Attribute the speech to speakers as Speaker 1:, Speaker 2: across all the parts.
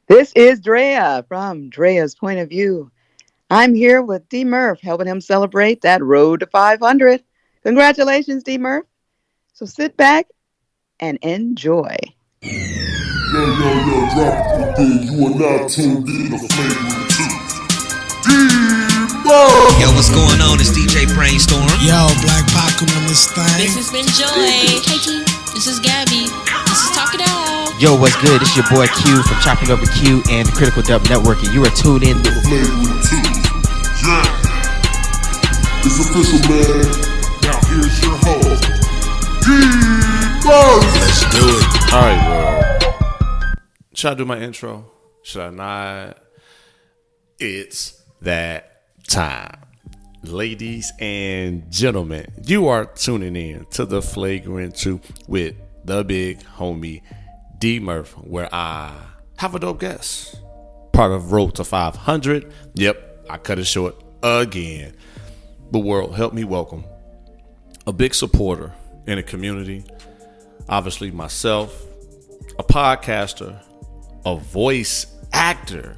Speaker 1: This is Drea from Drea's Point of View. I'm here with D Murph, helping him celebrate that road to 500. Congratulations, D Murph. So sit back and enjoy.
Speaker 2: Yo, drop it thing. You are now tuned in to Flavor 2. D-Ball!
Speaker 3: Yo, what's going on? It's DJ Brainstorm.
Speaker 4: Yo, Black Pac on this thing.
Speaker 5: This has been Joy. Hey, T. This is Gabby. This is Talk It Out.
Speaker 3: Yo, what's good? It's your boy Q from Chopping Over Q and the Critical Dub Network, and you are tuned in to
Speaker 2: Flavor 2. Yeah. It's official, man. Now here's your host, D-Ball!
Speaker 3: Let's do it.
Speaker 6: All right, well, should I do my intro? Should I not? It's that time. Ladies and gentlemen, you are tuning in to the Flagrant 2 with the big homie D Murph, where I have a dope guest. Part of Road to 500. Yep, I cut it short again. The world, help me welcome a big supporter in the community. Obviously myself, a podcaster, a voice actor,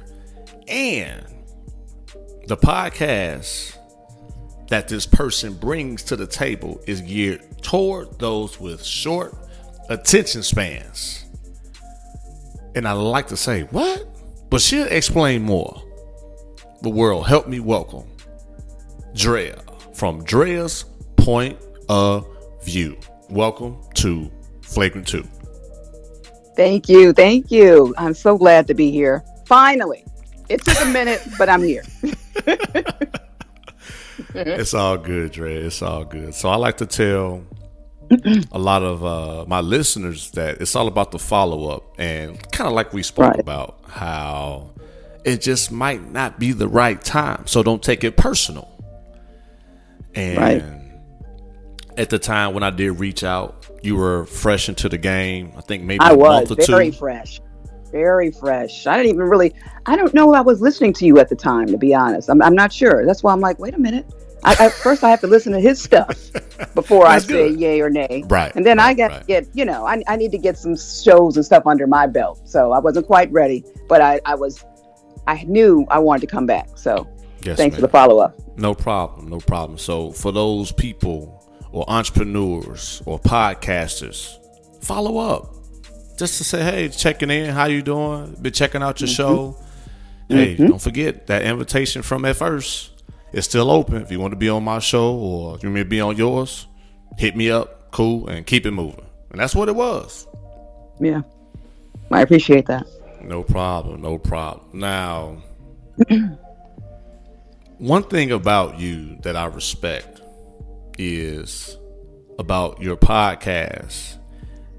Speaker 6: and the podcast that this person brings to the table is geared toward those with short attention spans. And I like to say, what? But she'll explain more. The world, help me welcome Drea from Drea's Point of View. Welcome to Flagrant 2.
Speaker 1: Thank you. Thank you. I'm so glad to be here. Finally. It took a minute, but I'm here.
Speaker 6: It's all good, Dre. It's all good. So I like to tell a lot of my listeners that it's all about the follow-up, and kind of like we spoke about how it just might not be the right time. So don't take it personal. And at the time when I did reach out, you were fresh into the game. I think maybe a month or two.
Speaker 1: Very fresh. Very fresh. I don't know I was listening to you at the time, to be honest. I'm not sure. That's why I'm like, wait a minute. First I have to listen to his stuff before I say yay or nay.
Speaker 6: Right.
Speaker 1: And then I got to get, I need to get some shows and stuff under my belt. So I wasn't quite ready, but I knew I wanted to come back. So thanks for the follow-up.
Speaker 6: No problem. So for those people or entrepreneurs or podcasters, follow up. Just to say, hey, checking in, how you doing? Been checking out your show. Hey, don't forget that invitation from at first is still open. If you want to be on my show or you may be on yours, hit me up, cool, and keep it moving. And that's what it was.
Speaker 1: Yeah, I appreciate that.
Speaker 6: No problem. Now, one thing about you that I respect is about your podcast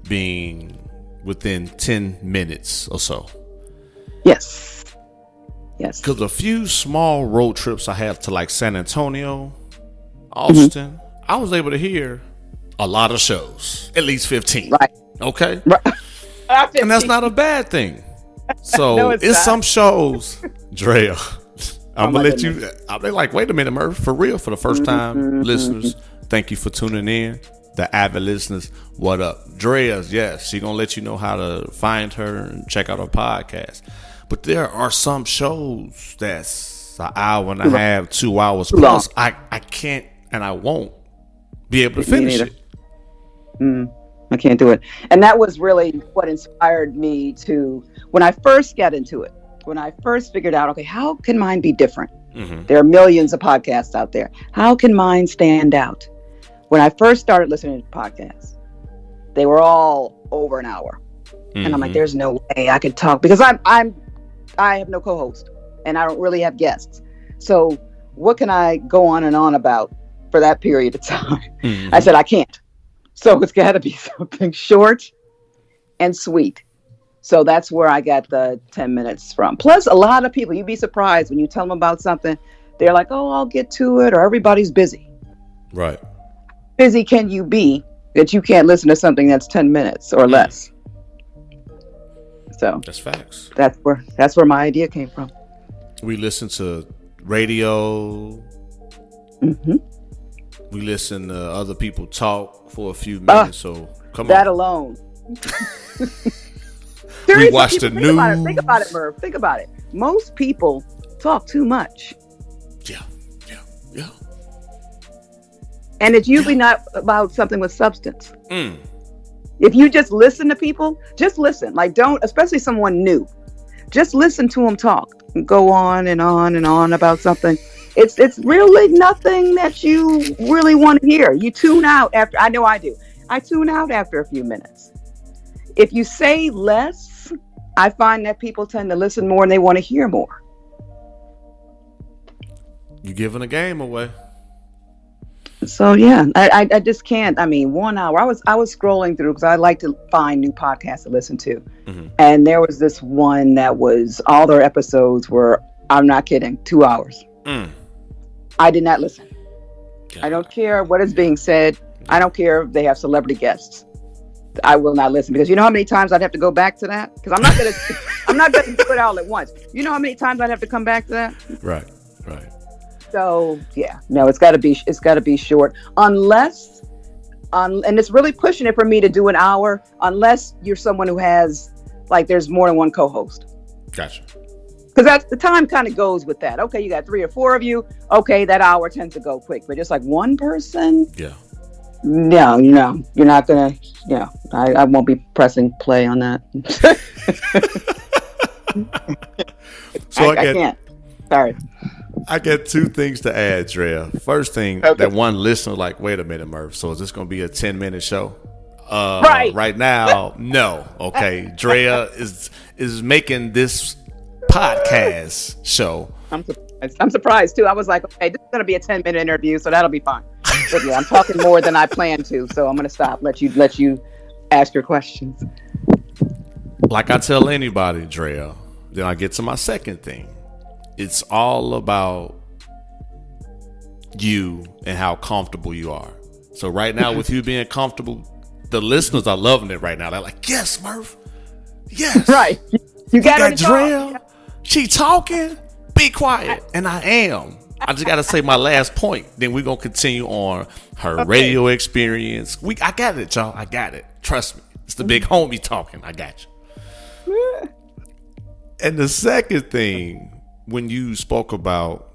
Speaker 6: being within 10 minutes or so.
Speaker 1: Yes.
Speaker 6: Because a few small road trips I had to like San Antonio, Austin, I was able to hear a lot of shows, at least 15.
Speaker 1: Right.
Speaker 6: Okay.
Speaker 1: Right.
Speaker 6: And that's not a bad thing. So
Speaker 1: no,
Speaker 6: it's some shows, Drea. I'm gonna let you. I'll be like, wait a minute, Murph, for real, for the first time, listeners. Thank you for tuning in. The avid listeners, what up? Drea's, yes, she gonna let you know how to find her and check out her podcast. But there are some shows that's an hour and a half, 2 hours plus. I can't and I won't be able to finish it.
Speaker 1: I can't do it. And that was really what inspired me to, when I first got into it, when I first figured out, okay, how can mine be different? There are millions of podcasts out there. How can mine stand out? When I first started listening to podcasts, they were all over an hour. And I'm like, there's no way I could talk, because I have no co-host and I don't really have guests. So what can I go on and on about for that period of time? I said, I can't. So it's got to be something short and sweet. So that's where I got the 10 minutes from. Plus, a lot of people, you'd be surprised when you tell them about something, they're like, oh, I'll get to it, or everybody's busy.
Speaker 6: Right.
Speaker 1: Busy can you be that you can't listen to something that's 10 minutes or less? So
Speaker 6: that's facts.
Speaker 1: That's where my idea came from.
Speaker 6: We listen to radio. We listen to other people talk for a few minutes. So come
Speaker 1: that
Speaker 6: on.
Speaker 1: alone. Seriously,
Speaker 6: watch the
Speaker 1: people,
Speaker 6: news.
Speaker 1: Think about it, Merv. Think about it. Most people talk too much.
Speaker 6: Yeah.
Speaker 1: And it's usually not about something with substance.
Speaker 6: Mm.
Speaker 1: If you just listen to people, just listen. Like, don't, especially someone new, just listen to them talk. Go on and on and on about something. It's really nothing that you really want to hear. You tune out after. I know I do. I tune out after a few minutes. If you say less, I find that people tend to listen more and they want to hear more.
Speaker 6: You're giving a game away.
Speaker 1: So yeah, I just can't. I mean, 1 hour. I was scrolling through because I like to find new podcasts to listen to, and there was this one that was all their episodes were. I'm not kidding. 2 hours. I did not listen.
Speaker 6: God.
Speaker 1: I don't care what is being said. I don't care if they have celebrity guests. I will not listen because you know how many times I'd have to go back to that because I'm not gonna do it all at once. You know how many times I'd have to come back to that.
Speaker 6: Right.
Speaker 1: So yeah, no, it's got to be short unless, and it's really pushing it for me to do an hour unless you're someone who has like there's more than one co-host.
Speaker 6: Gotcha.
Speaker 1: Because that's the time kind of goes with that. Okay, you got 3 or 4 of you. Okay, that hour tends to go quick, but just like one person.
Speaker 6: Yeah.
Speaker 1: No, you're not gonna. I won't be pressing play on that.
Speaker 6: So
Speaker 1: I can't. Sorry.
Speaker 6: I got 2 things to add, Drea. First thing, that one listener like, wait a minute, Murph. So is this going to be a 10-minute show? Right now, no. Okay, Drea is making this podcast show.
Speaker 1: I'm surprised too. I was like, okay, this is going to be a 10-minute interview, so that'll be fine. But yeah, I'm talking more than I planned to, so I'm going to stop. Let you ask your questions.
Speaker 6: Like I tell anybody, Drea. Then I get to my second thing. It's all about you and how comfortable you are. So right now, with you being comfortable, the listeners are loving it right now. They're like, yes, Murph. Yes.
Speaker 1: Right. You got
Speaker 6: Drea. She talking. Be quiet. And I am. I just got to say my last point. Then we're going to continue on her radio experience. I got it, y'all. I got it. Trust me. It's the big homie talking. I got you. And the second thing, when you spoke about,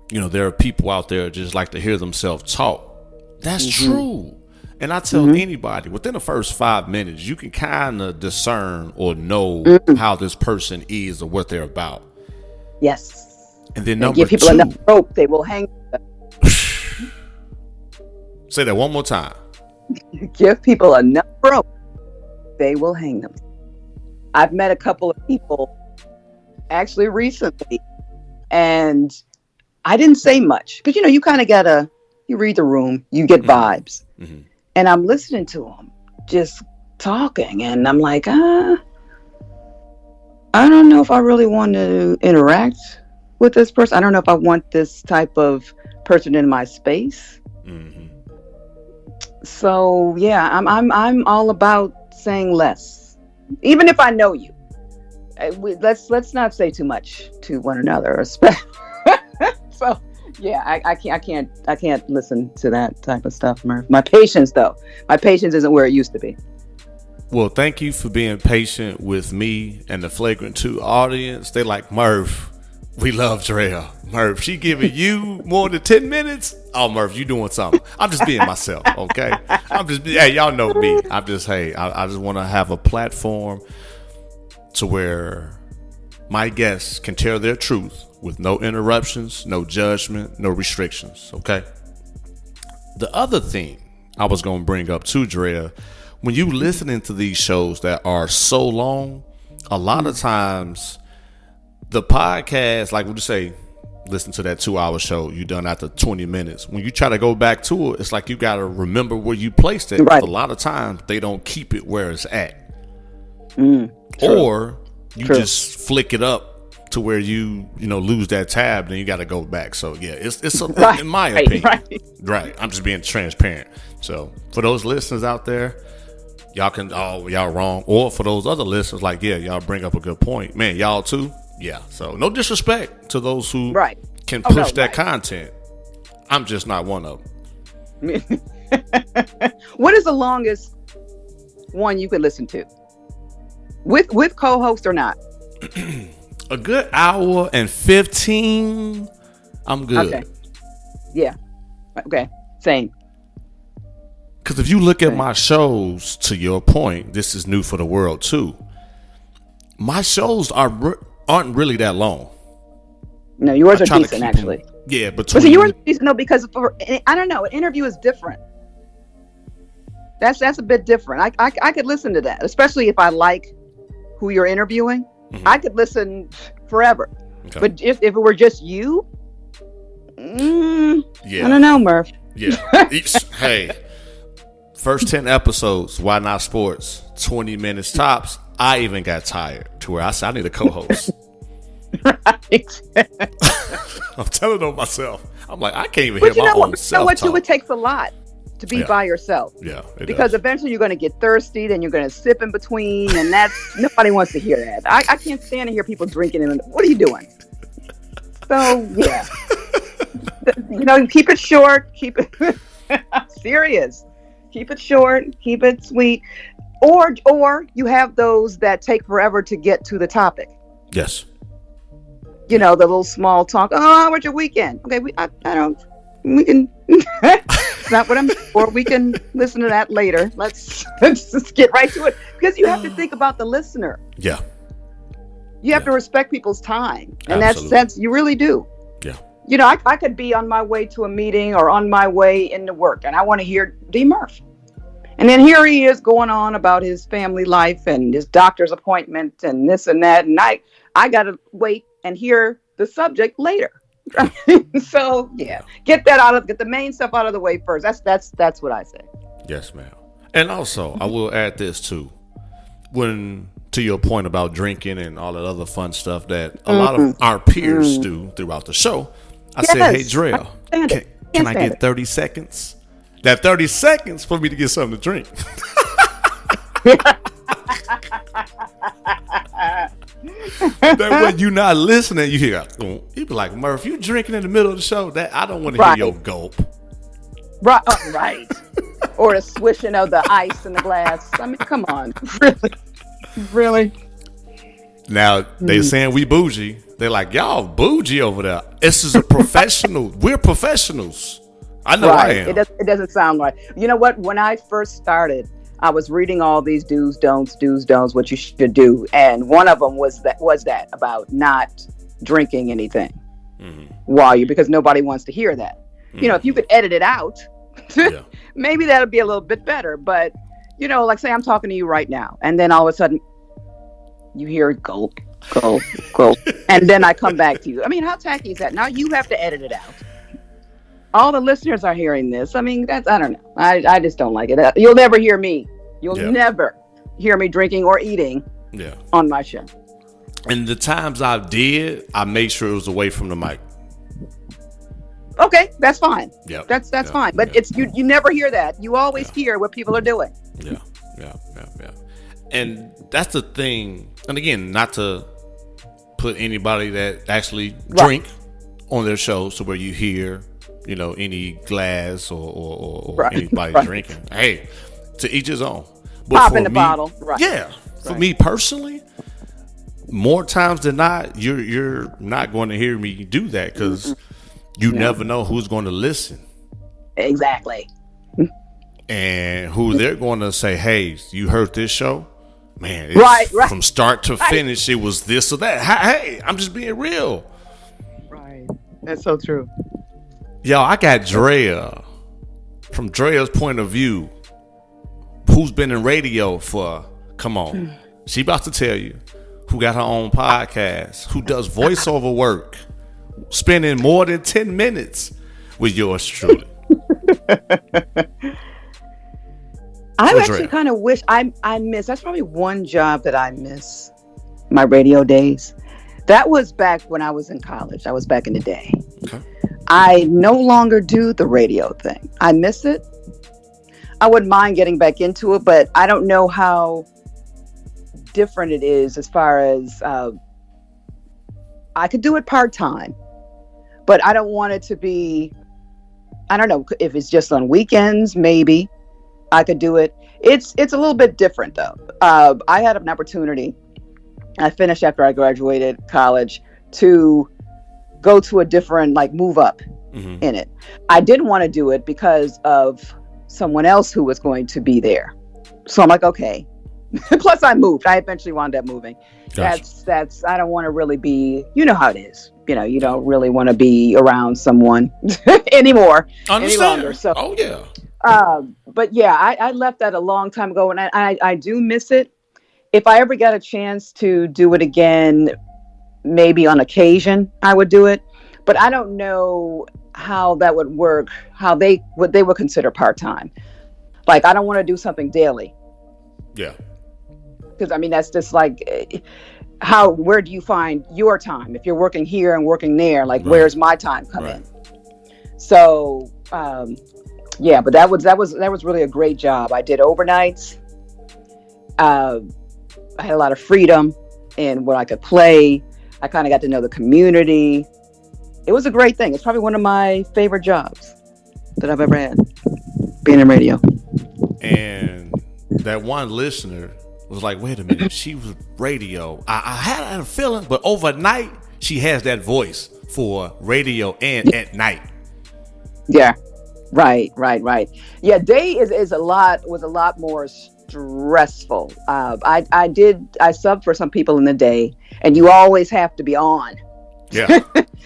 Speaker 6: there are people out there just like to hear themselves talk. That's true. And I tell anybody, within the first 5 minutes, you can kind of discern or know how this person is or what they're about.
Speaker 1: Yes.
Speaker 6: And then
Speaker 1: give people enough rope, they will hang.
Speaker 6: Say that one more time.
Speaker 1: Give people enough rope, they will hang them. I've met a couple of people actually recently, and I didn't say much because you kind of you read the room, you get vibes, and I'm listening to them just talking, and I'm like, I don't know if I really want to interact with this person. I don't know if I want this type of person in my space. So yeah, I'm all about saying less, even if I know you. Let's not say too much to one another. So yeah, I can't listen to that type of stuff, Murph. My patience isn't where it used to be.
Speaker 6: Well, thank you for being patient with me and the Flagrant 2 audience. They like, Murph, we love Drea. Murph, she giving you more than 10 minutes. Oh, Murph, you doing something. I'm just being myself, okay? Hey, y'all know me. I just want to have a platform to where my guests can tell their truth with no interruptions, no judgment, no restrictions, okay? The other thing I was going to bring up too, Drea, when you listening to these shows that are so long, a lot of times the podcast, like would you say, listen to that 2-hour show you done after 20 minutes. When you try to go back to it, it's like you got to remember where you placed it.
Speaker 1: Right.
Speaker 6: A lot of times they don't keep it where it's at.
Speaker 1: True.
Speaker 6: Or you just flick it up to where you lose that tab, then you got to go back. So yeah, it's
Speaker 1: right,
Speaker 6: in my opinion.
Speaker 1: Right.
Speaker 6: I'm just being transparent. So for those listeners out there, y'all wrong. Or for those other listeners, like, yeah, y'all bring up a good point. Man, y'all too. Yeah. So no disrespect to those who can push that content. I'm just not one of them.
Speaker 1: What is the longest one you could listen to? With co-host or not?
Speaker 6: A good hour and 15. I'm good.
Speaker 1: Okay. Yeah. Okay. Same.
Speaker 6: Because if you look at my shows, to your point, this is new for the world too. My shows aren't really that long.
Speaker 1: No, yours are decent actually.
Speaker 6: Yeah,
Speaker 1: but see, yours are decent though, because I don't know, an interview is different. That's a bit different. I could listen to that, especially if I like who you're interviewing. Mm-hmm. I could listen forever. Okay. But if it were just you, yeah. I don't know, Murph.
Speaker 6: Yeah. Hey, first 10 episodes, Why Not Sports, 20 minutes tops. I even got tired to where I said, I need a co-host.
Speaker 1: Right.
Speaker 6: I'm telling on myself. I'm like, I can't even hear my own self.
Speaker 1: You know what? It takes a lot to be by yourself.
Speaker 6: Yeah.
Speaker 1: Because eventually you're going to get thirsty, then you're going to sip in between, and nobody wants to hear that. I can't stand to hear people drinking. And what are you doing? So yeah, keep it short. Keep it serious. Keep it short. Keep it sweet. Or you have those that take forever to get to the topic.
Speaker 6: Yes.
Speaker 1: The little small talk. Oh, how was your weekend? Okay, we can. It's not what I'm for. We can listen to that later. Let's just get right to it, because you have to think about the listener.
Speaker 6: Yeah.
Speaker 1: You have to respect people's time. In that sense, you really do.
Speaker 6: Yeah.
Speaker 1: I could be on my way to a meeting or on my way into work, and I want to hear D. Murph. And then here he is going on about his family life and his doctor's appointment and this and that. And I got to wait and hear the subject later. So yeah, get the main stuff out of the way first. That's what I say.
Speaker 6: Yes, ma'am. And also, I will add this too. To your point about drinking and all that other fun stuff that a lot of our peers do throughout the show, I said, hey, Drea, can I get 30 seconds? That 30 seconds for me to get something to drink. That when you're not listening, you hear, you be like, Murph, you drinking in the middle of the show? That I don't want to hear your gulp.
Speaker 1: Right, right. Or the swishing of the ice in the glass. I mean, come on, really.
Speaker 6: Now they saying we bougie. They're like, y'all bougie over there. This is a professional. We're professionals. I know I am.
Speaker 1: It doesn't sound right. You know what? When I first started, I was reading all these do's, don'ts, what you should do, and one of them was that about not drinking anything because nobody wants to hear that. Mm-hmm. If you could edit it out, maybe that'll be a little bit better. But like say I'm talking to you right now, and then all of a sudden you hear gulp, and then I come back to you. I mean, how tacky is that? Now you have to edit it out. All the listeners are hearing this. I mean, I don't know. I just don't like it. You'll never hear me. You'll never hear me drinking or eating on my show.
Speaker 6: And the times I did, I made sure it was away from the mic.
Speaker 1: Okay, that's fine. Yeah, that's fine. But it's you never hear that. You always hear what people are doing.
Speaker 6: Yeah. And that's the thing. And again, not to put anybody that actually drink on their shows to where you hear any glass or anybody drinking. Hey, to each his own. But
Speaker 1: pop in the bottle. Right.
Speaker 6: Yeah. For me personally, more times than not, you're not going to hear me do that because you never know who's going to listen.
Speaker 1: Exactly.
Speaker 6: And who they're going to say, hey, you heard this show? Man, right. From start to finish, it was this or that. Hey, I'm just being real.
Speaker 1: Right. That's so true.
Speaker 6: Yo, I got Drea. From Drea's point of view, who's been in radio for, come on. She about to tell you who got her own podcast, who does voiceover work, spending more than 10 minutes with yours truly.
Speaker 1: I actually kind of wish I miss. That's probably one job that I miss. My radio days. That was back when I was in college. I was back in the day. Okay. I no longer do the radio thing. I miss it. I wouldn't mind getting back into it, but I don't know how different it is as far as I could do it part-time, but I don't want it to be, I don't know if it's just on weekends, maybe I could do it. It's a little bit different though. I had an opportunity. I finished after I graduated college to go to a different, like, move up in it. I didn't want to do it because of someone else who was going to be there. So I'm like, okay. Plus I moved. I eventually wound up moving.
Speaker 6: Gotcha.
Speaker 1: That's I don't want to really be, you know how it is. You know, you don't really want to be around someone anymore. Any longer. So,
Speaker 6: oh yeah.
Speaker 1: But yeah, I left that a long time ago, and I do miss it. If I ever got a chance to do it again, maybe on occasion, I would do it. But I don't know how that would work, what they would consider part-time. Like, I don't want to do something daily.
Speaker 6: Yeah.
Speaker 1: Because, I mean, that's just like, where do you find your time? If you're working here and working there, like,
Speaker 6: Right.
Speaker 1: where's my time come in? So, yeah, but that was really a great job. I did overnights. I had a lot of freedom in what I could play. I kind of got to know the community. It was a great thing. It's probably one of my favorite jobs that I've ever had, being in radio.
Speaker 6: And that one listener was like, wait a minute, she was radio. I had a feeling, but overnight, she has that voice for radio and at night.
Speaker 1: Yeah, right. Yeah, day was a lot more stressful. I subbed for some people in the day, and you always have to be on.
Speaker 6: Yeah.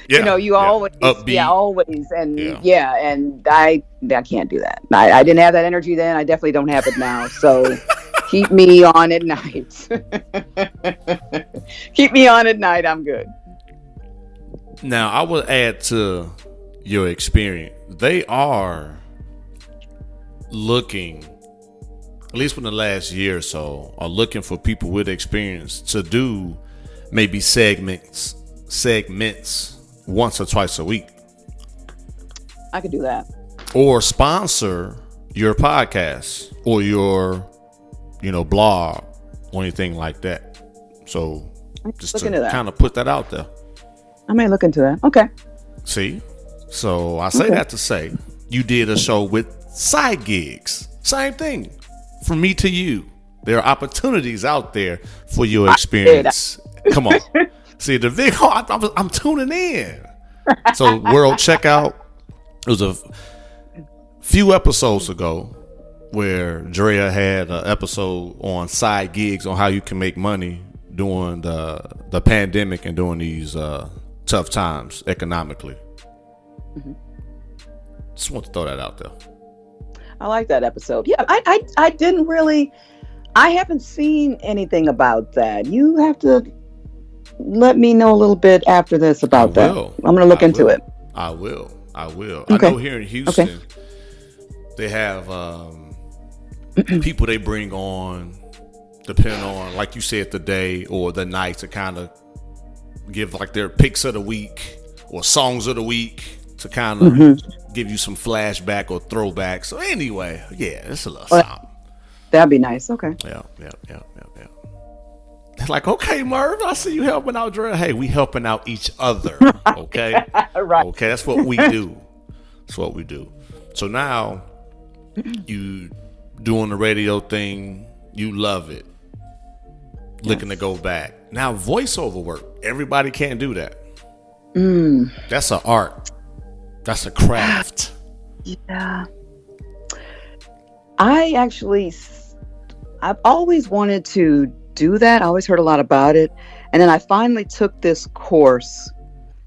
Speaker 1: You know, you always,
Speaker 6: upbeat.
Speaker 1: always, and and I can't do that. I didn't have that energy then. I definitely don't have it now. So keep me on at night. Keep me on at night. I'm good.
Speaker 6: Now, I will add to your experience. They are looking, at least in the last year or so, are looking for people with experience to do maybe segments once or twice a week.
Speaker 1: I could do that.
Speaker 6: Or sponsor your podcast or your, blog or anything like that. So just to kind of put that out there.
Speaker 1: I may look into that. Okay.
Speaker 6: See? So I say that to say you did a show with side gigs. Same thing. From me to you. There are opportunities out there for your experience. Come on. See, the big I'm tuning in. So, world, check out. It was a few episodes ago where Drea had an episode on side gigs on how you can make money during the pandemic and during these tough times economically. Just want to throw that out there.
Speaker 1: I like that episode. Yeah, I didn't really. I haven't seen anything about that. You have to let me know a little bit after this about that. I'm going to look into it.
Speaker 6: I will.
Speaker 1: Okay.
Speaker 6: I know here in Houston, they have people they bring on, depending on, like you said, the day or the night, to kind of give like their picks of the week or songs of the week to kind of give you some flashback or throwback. So anyway, yeah, it's a little something.
Speaker 1: That'd be nice. Okay.
Speaker 6: Yeah. It's like, okay, Merv, I see you helping out Dre. Hey, we helping out each other. Okay.
Speaker 1: Right.
Speaker 6: Okay, that's what we do. So now you doing the radio thing, you love it. Looking to go back. Now voiceover work. Everybody can't do that. That's an art. That's a craft.
Speaker 1: Yeah. I've always wanted to do that. I always heard a lot about it. And then I finally took this course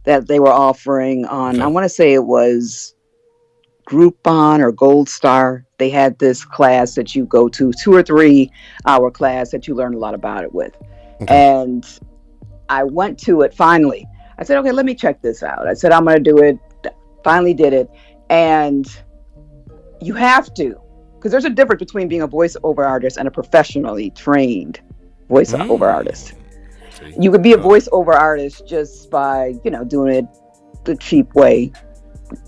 Speaker 1: that they were offering on, I want to say it was Groupon or Gold Star. They had this class that you go to, 2 or 3 hour class that you learn a lot about it with. And I went to it finally. I said, okay, let me check this out. I said, I'm going to do it. Finally did it. And you have to, because there's a difference between being a voiceover artist and a professionally trained voiceover artist. You could be a voiceover artist just by, doing it the cheap way,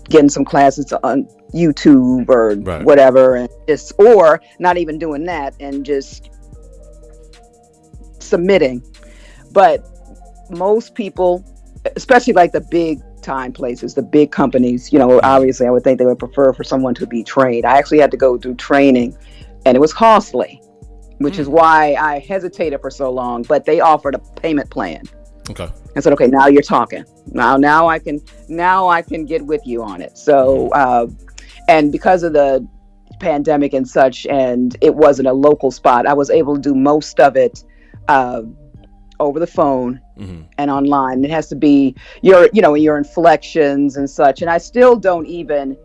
Speaker 1: getting some classes on YouTube or whatever, and or not even doing that and just submitting. But most people, especially like the big time places, the big companies, obviously I would think they would prefer for someone to be trained. I actually had to go through training and it was costly, which is why I hesitated for so long. But they offered a payment plan.
Speaker 6: Okay.
Speaker 1: I said, okay, now you're talking. Now I can get with you on it. So, and because of the pandemic and such, and it wasn't a local spot, I was able to do most of it over the phone and online. It has to be your inflections and such. And I still don't even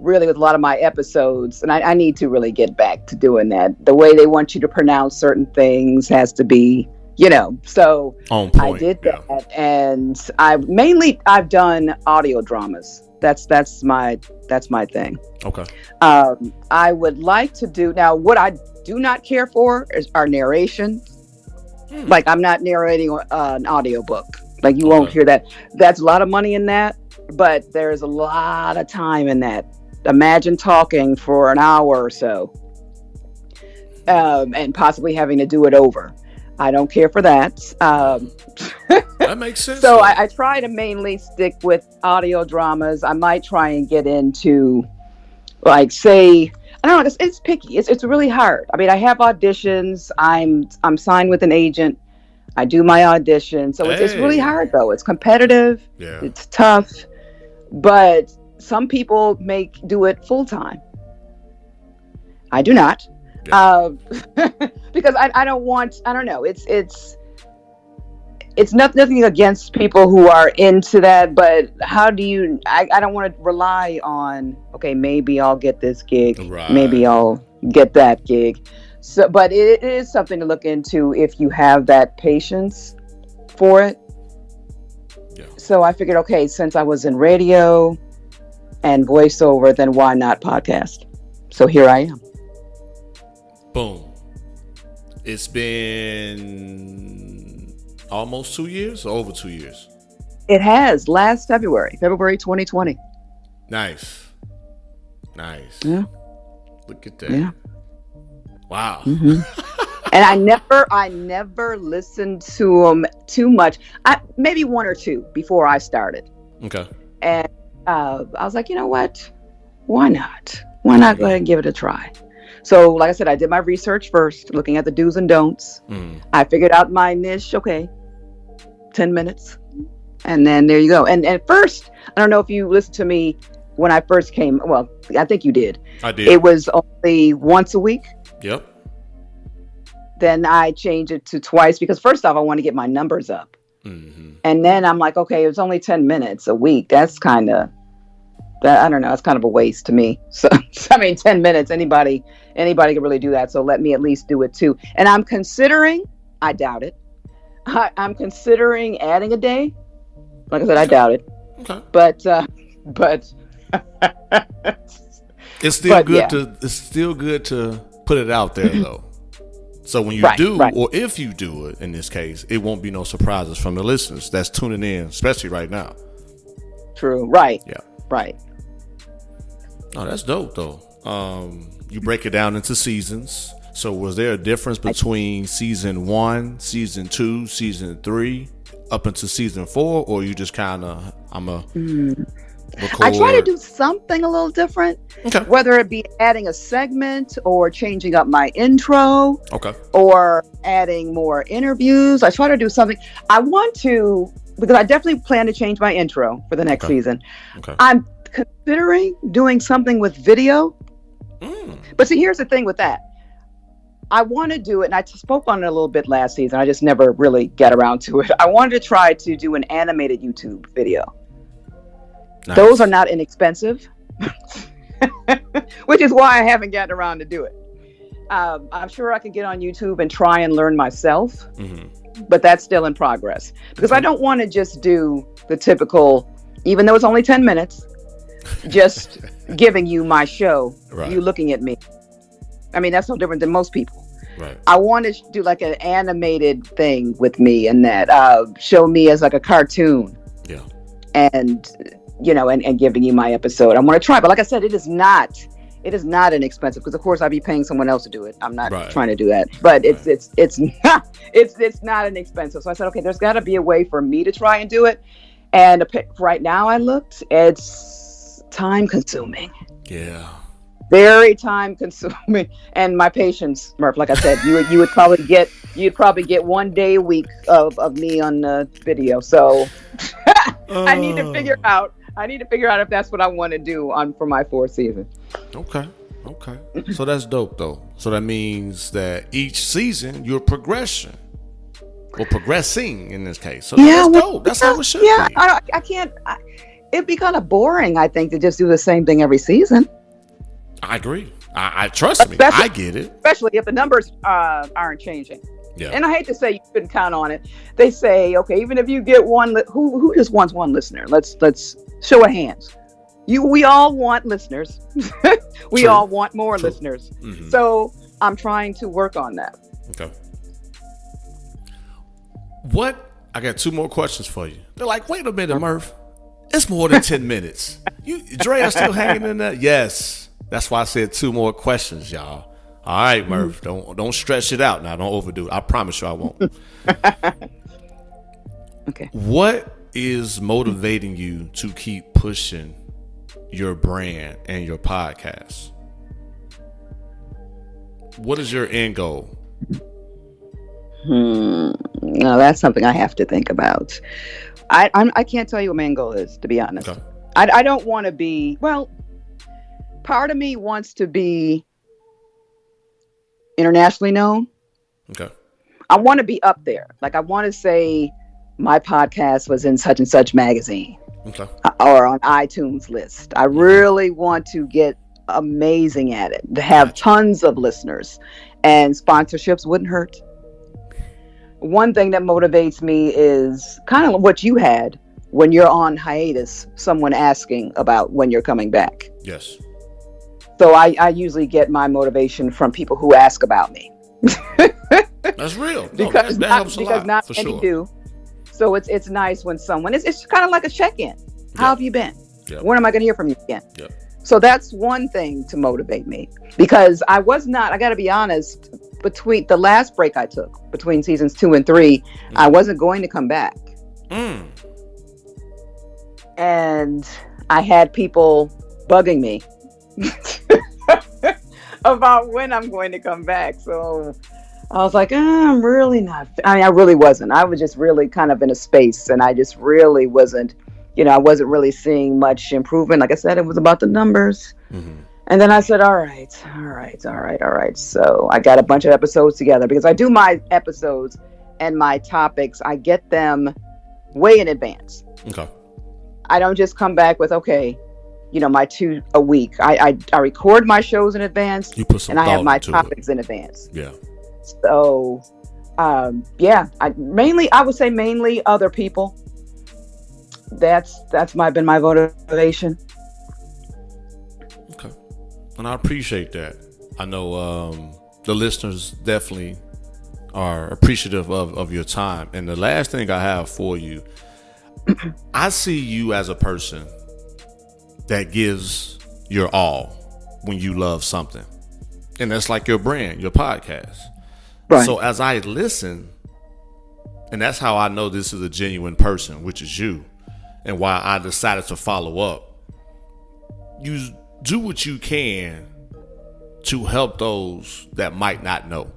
Speaker 1: really, with a lot of my episodes, and I need to really get back to doing that. The way they want you to pronounce certain things has to be, so
Speaker 6: on point.
Speaker 1: I did that. And I've done audio dramas. That's my thing.
Speaker 6: Okay.
Speaker 1: I would like to do, now what I do not care for are narration. Like, I'm not narrating an audiobook. Like, you won't hear that. That's a lot of money in that, but there's a lot of time in that. Imagine talking for an hour or so, and possibly having to do it over. I don't care for that.
Speaker 6: That makes sense.
Speaker 1: So I try to mainly stick with audio dramas. I might try and get into, like, say, I don't know, it's picky. It's really hard. I mean, I have auditions. I'm signed with an agent. I do my audition. So it's really hard, though. It's competitive.
Speaker 6: Yeah.
Speaker 1: It's tough. But some people do it full time. I do not. Yeah. Because I don't know. It's nothing against people who are into that, but how do you, I don't want to rely on, okay, maybe I'll get this gig. Right. Maybe I'll get that gig. So, but it is something to look into if you have that patience for it. Yeah. So I figured, okay, since I was in radio and voiceover, then why not podcast? So here I am.
Speaker 6: Boom. It's been almost 2 years or over 2 years?
Speaker 1: It has. Last February 2020.
Speaker 6: Nice.
Speaker 1: Yeah.
Speaker 6: Look at that.
Speaker 1: Yeah.
Speaker 6: Wow.
Speaker 1: Mm-hmm. And I never listened to them too much. Maybe one or two before I started.
Speaker 6: Okay.
Speaker 1: And I was like, you know what? Why not? Why not go ahead and give it a try? So, like I said, I did my research first, looking at the do's and don'ts. I figured out my niche. Okay, 10 minutes, and then there you go. And at first, I don't know if you listened to me when I first came. Well, I think you did.
Speaker 6: I did.
Speaker 1: It was only once a week.
Speaker 6: Yep.
Speaker 1: Then I changed it to twice because first off, I want to get my numbers up. And then I'm like, okay, it's only 10 minutes a week. That's kind of, I don't know. It's kind of a waste to me. So, I mean, 10 minutes, anybody can really do that. So let me at least do it too. And I'm considering, I doubt it. I'm considering adding a day. Like I said, I doubt it.
Speaker 6: Okay.
Speaker 1: But
Speaker 6: it's still it's still good to put it out there though. So when you or if you do it, in this case, it won't be no surprises from the listeners that's tuning in, especially right now.
Speaker 1: True. Right.
Speaker 6: Yeah.
Speaker 1: Right.
Speaker 6: Oh, that's dope though. You break it down into seasons. So was there a difference between season 1, season 2, season 3, up into season 4, or you just kind of record?
Speaker 1: I try to do something a little different.
Speaker 6: Okay.
Speaker 1: Whether it be adding a segment or changing up my intro.
Speaker 6: Okay. Or
Speaker 1: adding more interviews. I try to do something. I want to, because I definitely plan to change my intro for the next season.
Speaker 6: Okay.
Speaker 1: I'm considering doing something with video. But see, here's the thing with that. I want to do it, and I spoke on it a little bit last season. I just never really get around to it. I wanted to try to do an animated YouTube video. Nice. Those are not inexpensive, which is why I haven't gotten around to do it. I'm sure I can get on YouTube and try and learn myself, but that's still in progress because I don't want to just do the typical, even though it's only 10 minutes, just giving you my show, you looking at me. I mean, that's no different than most people.
Speaker 6: Right.
Speaker 1: I want to do like an animated thing with me and that show me as like a cartoon.
Speaker 6: Yeah.
Speaker 1: And, and giving you my episode. I want to try, but like I said, it is not inexpensive because of course I'd be paying someone else to do it. I'm not trying to do that, but it's not inexpensive. So I said, okay, there's got to be a way for me to try and do it. And right now it's time consuming.
Speaker 6: Yeah.
Speaker 1: very time consuming, and my patience, Murph. Like I said, you'd probably get 1 day a week of me on the video. So I need to figure out. If that's what I want to do for my 4th season.
Speaker 6: Okay. So that's dope, though. So that means that each season you're progressing in this case. So that's dope. That's how it should be.
Speaker 1: I can't. It'd be kind of boring, I think, to just do the same thing every season.
Speaker 6: I agree. I trust me. I get it.
Speaker 1: Especially if the numbers aren't changing.
Speaker 6: Yeah.
Speaker 1: And I hate to say you couldn't count on it. They say, okay, even if you get one, who just wants one listener? Let's show of hands. We all want listeners. We all want more listeners. Mm-hmm. So I'm trying to work on that.
Speaker 6: Okay. I got 2 more questions for you. They're like, wait a minute, Murph. It's more than 10 minutes. Dre are still hanging in there? Yes. That's why I said 2 more questions, y'all. All right, Murph. Don't stretch it out now. Don't overdo it. I promise you I won't.
Speaker 1: Okay.
Speaker 6: What is motivating you to keep pushing your brand and your podcast? What is your end goal?
Speaker 1: No, that's something I have to think about. I can't tell you what my end goal is, to be honest. Okay. I don't want to be, part of me wants to be internationally known.
Speaker 6: Okay.
Speaker 1: I want to be up there. Like, I want to say my podcast was in such and such magazine.
Speaker 6: Okay.
Speaker 1: Or on iTunes list. I really want to get amazing at it, to have tons of listeners, and sponsorships wouldn't hurt. One thing that motivates me is kind of what you had when you're on hiatus, someone asking about when you're coming back.
Speaker 6: Yes.
Speaker 1: So I usually get my motivation from people who ask about me.
Speaker 6: That's real.
Speaker 1: Because
Speaker 6: that helps a lot.
Speaker 1: Because not
Speaker 6: for
Speaker 1: many
Speaker 6: sure.
Speaker 1: do. So it's nice when someone, it's kind of like a check-in. How have you been? Yep. When am I going to hear from you again?
Speaker 6: Yep.
Speaker 1: So that's one thing to motivate me, because I got to be honest, between the last break I took between seasons 2 and 3, I wasn't going to come back. And I had people bugging me about when I'm going to come back. So I was like, I'm really not. I really wasn't. I was just really kind of in a space, and I just really wasn't, I wasn't really seeing much improvement. Like I said, it was about the numbers. Mm-hmm. And then I said, all right. So I got a bunch of episodes together, because I do my episodes and my topics, I get them way in advance.
Speaker 6: Okay.
Speaker 1: I don't just come back with, my 2 a week. I record my shows in advance, and I have my topics in advance.
Speaker 6: Yeah.
Speaker 1: So, I would say mainly other people. That's been my motivation.
Speaker 6: Okay. And I appreciate that. I know the listeners definitely are appreciative of your time. And the last thing I have for you, I see you as a person that gives your all when you love something. And that's like your brand, your podcast. Right. So as I listen, and that's how I know this is a genuine person, which is you, and why I decided to follow up. You do what you can to help those that might not know,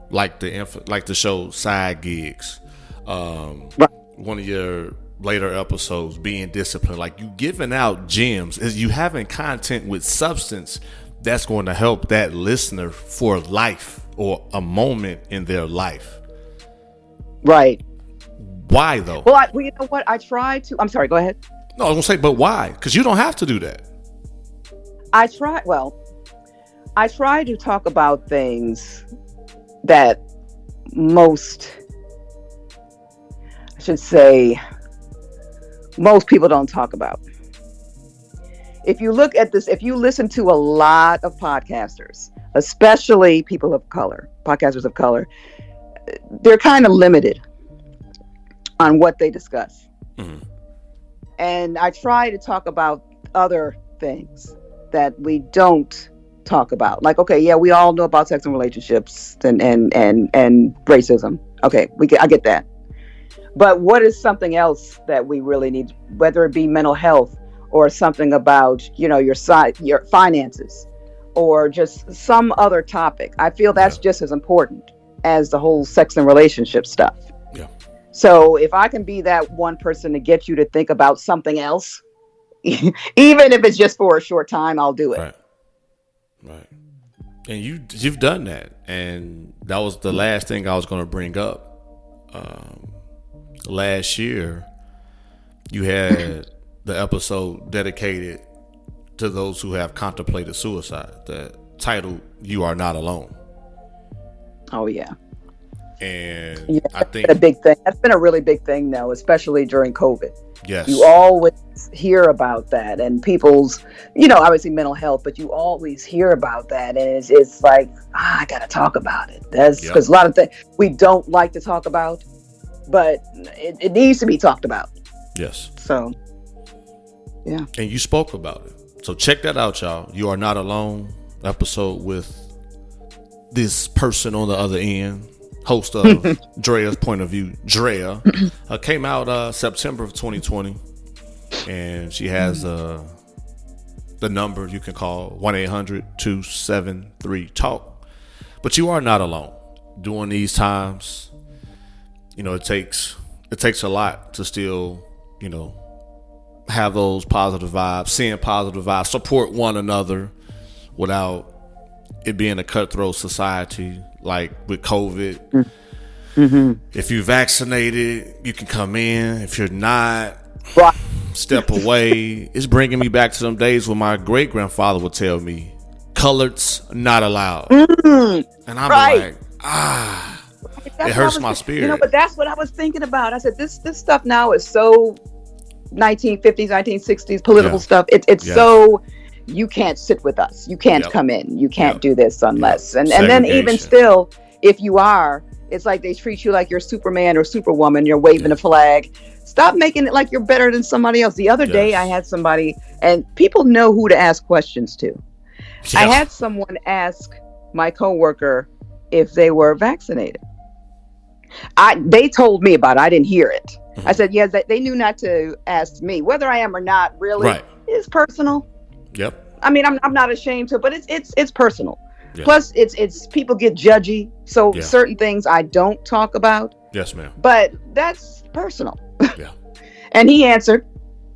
Speaker 6: like the show Side Gigs. Right. One of your later episodes, Being Disciplined. Like, you giving out gems, is you having content with substance that's going to help that listener for life, or a moment in their life.
Speaker 1: Right.
Speaker 6: Why though?
Speaker 1: Well, you know what? I'm sorry, go ahead.
Speaker 6: No, I was going to say, but why? Because you don't have to do that.
Speaker 1: I try to talk about things that most people don't talk about. If you look at this, if you listen to a lot of podcasters, especially podcasters of color, they're kind of limited on what they discuss. Mm-hmm. And I try to talk about other things that we don't talk about. Like, we all know about sex and relationships and racism. Okay, I get that. But what is something else that we really need, whether it be mental health or something about, your finances, or just some other topic. I feel that's just as important as the whole sex and relationship stuff.
Speaker 6: Yeah.
Speaker 1: So if I can be that one person to get you to think about something else, even if it's just for a short time, I'll do it.
Speaker 6: Right. And you've done that, and that was the last thing I was going to bring up. Last year, you had the episode dedicated to those who have contemplated suicide, that titled "You Are Not Alone."
Speaker 1: Oh yeah.
Speaker 6: And I think
Speaker 1: a big thing. That's been a really big thing now, especially during COVID.
Speaker 6: Yes.
Speaker 1: You always hear about that, and people's, obviously mental health, but you always hear about that, and it's like, I gotta talk about it. That's because a lot of things we don't like to talk about, but it needs to be talked about.
Speaker 6: Yes.
Speaker 1: So, yeah. And
Speaker 6: you spoke about it. So check that out, y'all. You Are Not Alone episode with this person on the other end, host of Drea's Point of View, Drea, came out September of 2020, and she has the number you can call 1-800-273-TALK. But you are not alone during these times. It takes a lot to still, have those positive vibes, seeing positive vibes, support one another without it being a cutthroat society like with COVID. Mm-hmm. If you're vaccinated, you can come in. If you're not, step away. It's bringing me back to some days when my great grandfather would tell me, "Coloreds not allowed," and I'm like, it hurts my spirit.
Speaker 1: But that's what I was thinking about. I said, this stuff now is so 1950s, 1960s political stuff. It's so. You can't sit with us. You can't come in. You can't do this unless. And then even still, if you are, it's like they treat you like you're Superman or Superwoman. You're waving a flag. Stop making it like you're better than somebody else. The other day I had somebody, and people know who to ask questions to. I had someone ask my coworker if they were vaccinated. They told me about it. I didn't hear it. Mm-hmm. I said, yes, they knew not to ask me. Whether I am or not really is personal.
Speaker 6: Yep.
Speaker 1: I mean, I'm not ashamed to, but it's personal. Yep. Plus, it's people get judgy, so certain things I don't talk about.
Speaker 6: Yes, ma'am.
Speaker 1: But that's personal.
Speaker 6: Yeah.
Speaker 1: And he answered,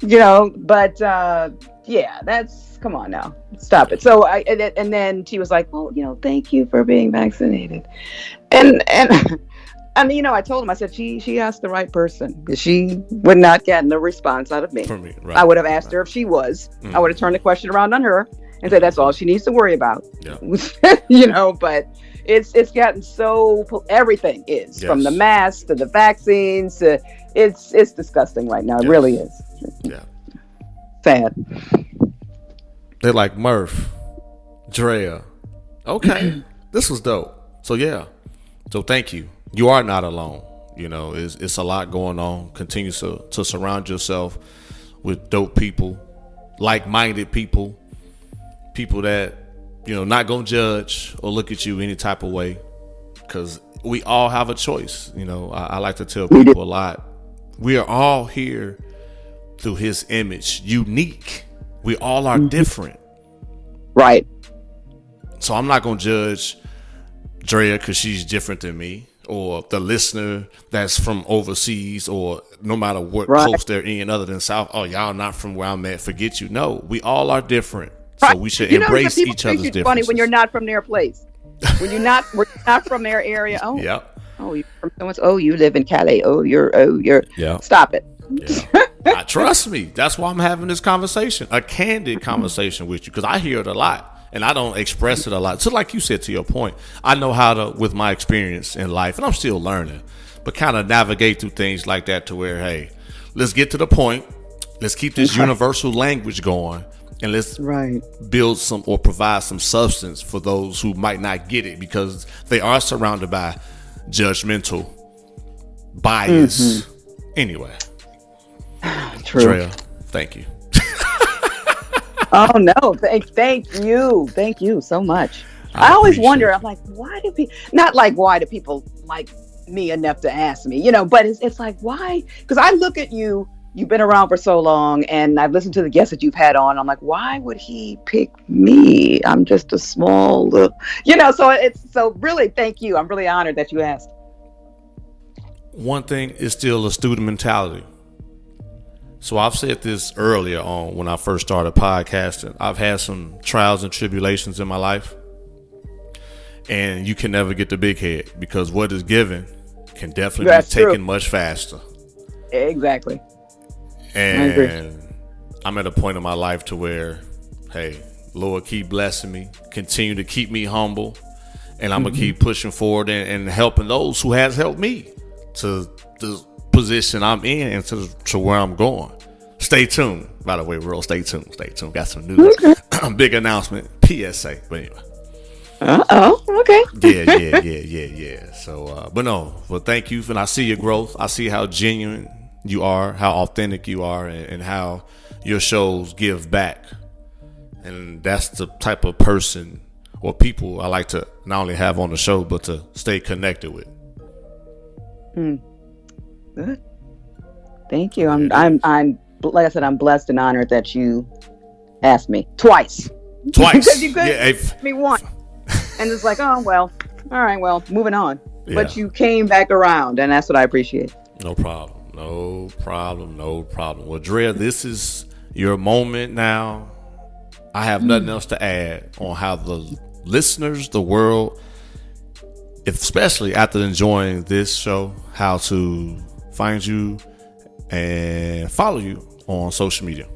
Speaker 1: but that's come on now, stop it. So and then she was like, well, thank you for being vaccinated, and. I mean, I told him, I said, she asked the right person, because she would not get the response out of me.
Speaker 6: From me, right.
Speaker 1: I would have asked her if she was. I would have turned the question around on her and said, that's all she needs to worry about.
Speaker 6: Yeah.
Speaker 1: But it's gotten so, everything is, from the masks to the vaccines to, it's disgusting right now. It really is.
Speaker 6: Yeah.
Speaker 1: Sad.
Speaker 6: They're like, Murph, Drea. Okay. This was dope. So, So thank you. You are not alone. It's a lot going on. Continue to surround yourself with dope people, like-minded people that, not gonna judge or look at you any type of way, because we all have a choice. I like to tell people a lot. We are all here through His image, unique. We all are different.
Speaker 1: Right.
Speaker 6: So I'm not gonna judge Drea because she's different than me, or the listener that's from overseas, or no matter what coast they're in other than South. Oh, y'all not from where I'm at. Forget you. No, we all are different. So we should embrace each other's differences.
Speaker 1: Funny when you're not from their place. When you're not from their area. Oh, oh, you're from someone's. Oh, you live in Calais. Oh, you're. Stop it.
Speaker 6: Yeah. Trust me. That's why I'm having this conversation, a candid conversation with you, because I hear it a lot. And I don't express it a lot. So like you said, to your point, I know how to, with my experience in life, and I'm still learning, but kind of navigate through things like that to where, hey, let's get to the point. Let's keep this universal language going, and let's build some or provide some substance for those who might not get it, because they are surrounded by judgmental bias. Anyway.
Speaker 1: True.
Speaker 6: Drea, thank you.
Speaker 1: Oh no! Thank you so much. I always wonder. I'm like, why do people like me enough to ask me? But it's like, why? Because I look at you you've been around for so long, and I've listened to the guests that you've had on. I'm like, why would he pick me? I'm just a small little, so really, thank you. I'm really honored that you asked.
Speaker 6: One thing is still a student mentality. So I've said this earlier on when I first started podcasting. I've had some trials and tribulations in my life. And you can never get the big head, because what is given can definitely be taken much faster.
Speaker 1: Exactly.
Speaker 6: And I'm at a point in my life to where, hey, Lord, keep blessing me, continue to keep me humble, and I'm gonna keep pushing forward and helping those who has helped me to the position I'm in and to where I'm going. Stay tuned. By the way, world, stay tuned. Got some news. Big announcement. PSA. But anyway.
Speaker 1: Okay.
Speaker 6: Yeah. So, but thank you. And I see your growth. I see how genuine you are, how authentic you are, and how your shows give back. And that's the type of person or people I like to not only have on the show, but to stay connected with.
Speaker 1: Good. Thank you. I'm like I said, I'm blessed and honored that you asked me twice. Because you couldn't ask me once. And it's like, oh, well, all right, well, moving on. Yeah. But you came back around, and that's what I appreciate.
Speaker 6: No problem. Well, Drea, this is your moment now. I have nothing else to add on how the listeners, the world, especially after enjoying this show, how to find you and follow you on social media.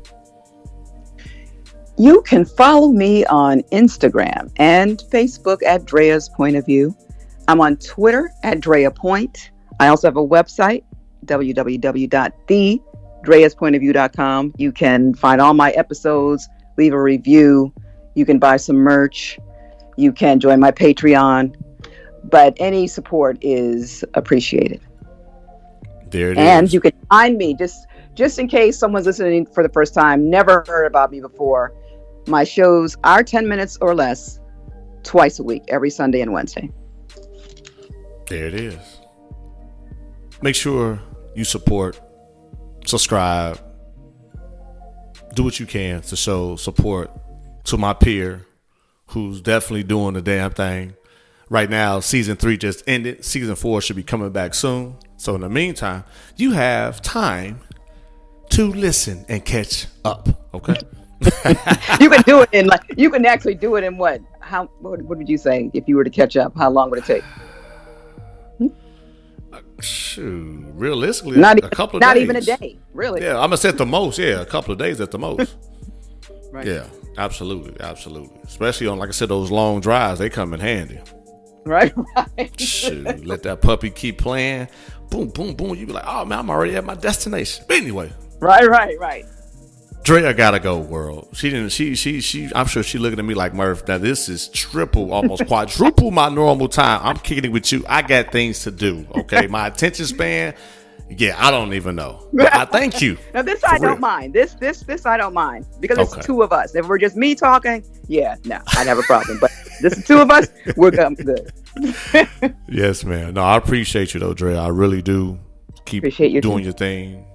Speaker 1: You can follow me on Instagram and Facebook at Drea's Point of View. I'm on Twitter at Drea Point. I also have a website, www.thedreaspointofview.com. You can find all my episodes, leave a review. You can buy some merch. You can join my Patreon. But any support is appreciated.
Speaker 6: There it
Speaker 1: and
Speaker 6: is.
Speaker 1: You can find me, just in case someone's listening for the first time, never heard about me before. My shows are 10 minutes or less, twice a week, every Sunday and Wednesday.
Speaker 6: There it is. Make sure you support, subscribe, do what you can to show support to my peer who's definitely doing the damn thing. Right now, season 3 just ended. Season 4 should be coming back soon. So in the meantime, you have time to listen and catch up. Okay.
Speaker 1: You can do it you can actually do it in what would you say if you were to catch up? How long would it take?
Speaker 6: Shoot, realistically, a couple of days.
Speaker 1: Not even a day, really.
Speaker 6: Yeah, I'm gonna say at the most. Yeah, a couple of days at the most.
Speaker 1: Right.
Speaker 6: Yeah, absolutely. Especially on, like I said, those long drives, they come in handy.
Speaker 1: Right.
Speaker 6: Shoot, let that puppy keep playing. Boom, boom, boom. You be like, oh man, I'm already at my destination. But anyway.
Speaker 1: Right.
Speaker 6: Drea gotta go, world. She I'm sure she looking at me like, Murph, now this is triple, almost quadruple my normal time. I'm kicking it with you. I got things to do. Okay. My attention span, yeah, I don't even know. But I thank you.
Speaker 1: Now this I don't mind. This I don't mind. Because it's two of us. If we're just me talking, yeah, no, I'd have a problem. But this is two of us, we're good.
Speaker 6: Yes, man. No, I appreciate you though, Drea. I really do. Keep doing your thing.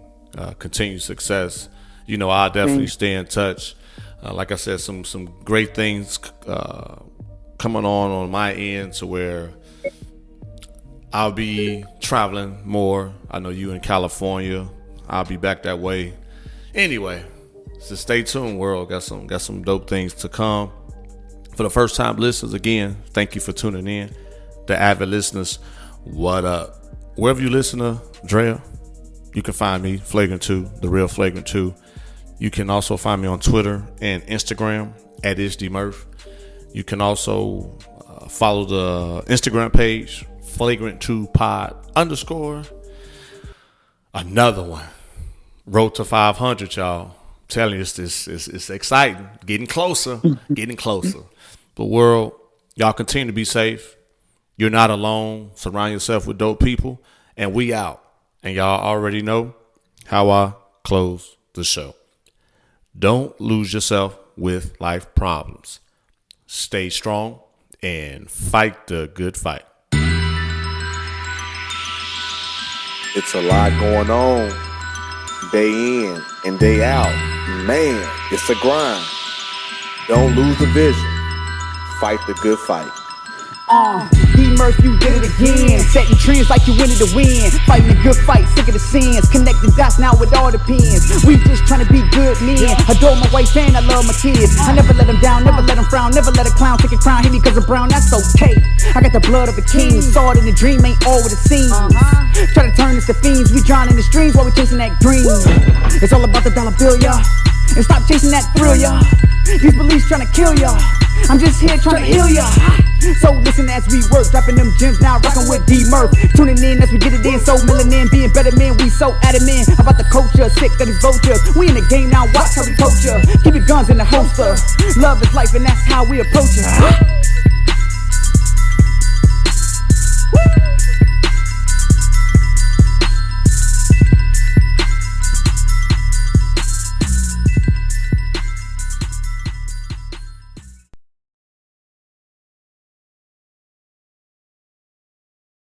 Speaker 6: Continued success. You know, I'll definitely stay in touch. Like I said, some great things coming on my end to where I'll be traveling more. I know you in California. I'll be back that way. Anyway, so stay tuned, world. Got some dope things to come. For the first time listeners, again, thank you for tuning in. The avid listeners, what up? Wherever you listen to Drea, you can find me, Flagrant 2, The Real Flagrant 2. You can also find me on Twitter and Instagram at IsDMurph. You can also follow the Instagram page, Flagrant2pod_. Another one. Road to 500, y'all. I'm telling you, it's exciting. Getting closer. But world, y'all continue to be safe. You're not alone. Surround yourself with dope people. And we out. And y'all already know how I close the show. Don't lose yourself with life problems. Stay strong and fight the good fight.
Speaker 7: It's a lot going on. Day in and day out, man, it's a grind. Don't lose the vision. Fight the good fight.
Speaker 8: D-Murph, you did it again. Setting trends like you wanted to win. Fighting a good fight, sick of the sins. Connecting dots now with all the pins. We just trying to be good men. Adore my wife and I love my kids. I never let them down, never let them frown. Never let a clown take a crown. Hit me cause I'm brown, that's okay. I got the blood of a king. Saw it in the dream, ain't all what it seems. Try to turn us to fiends. We drown in the streams while we chasing that dream. It's all about the dollar bill, y'all. And stop chasing that thrill, y'all. These beliefs trying to kill y'all. I'm just here trying to heal y'all. So listen as we work, dropping them gems now, rocking with D-Murph. Tuning in as we get it in, so melanin, being better men, we so adamant about the culture, sick of these vultures. We in the game now, watch how we coach ya. Keep your guns in the holster. Love is life and that's how we approach ya.